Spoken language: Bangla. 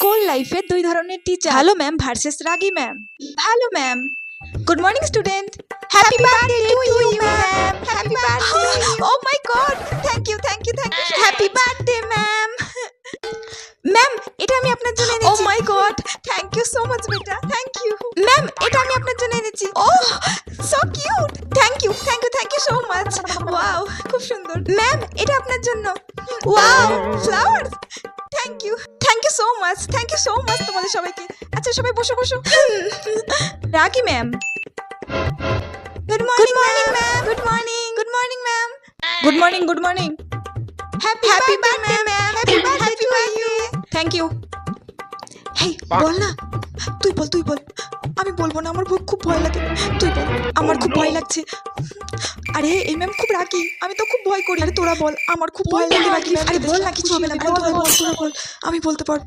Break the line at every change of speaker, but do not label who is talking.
স্কুল লাইফে দুই ধরনের টিচার, ভালো ম্যাম ভার্সেস রাগী ম্যাম। ভালো ma'am, good morning student, happy birthday to you ma'am, happy birthday. Oh my god, thank you thank you thank you, happy birthday ma'am. Ma'am, এটা আমি আপনার জন্য এনেছি। Oh my god, thank you so much বেটা, থ্যাংক ইউ। ম্যাম, এটা আমি আপনার জন্য এনেছি। Oh, so cute, thank you thank you thank you so much. Wow, খুব সুন্দর। ম্যাম, এটা আপনার জন্য। Wow, flowers, thank you so much, thank you so much তোমাদের সবাইকে। আচ্ছা সবাই বসো বসো। রাগী ma'am, good morning ma'am, good morning ma'am, good morning. Happy birthday ma'am, happy birthday to you. Thank you. Hey, বল না, তুই বল। আমি বলবো না, আমার খুব ভয় লাগে। তুই বল, আমার খুব ভয় লাগছে। আরে এই ম্যাম খুব রাগী, আমি তো খুব ভয় করি। আরে তোরা বল, আমার খুব ভয় লাগে রাগী। আরে বল না, কিছু হবে না, তোরা বল, আমি বলতে পারবো।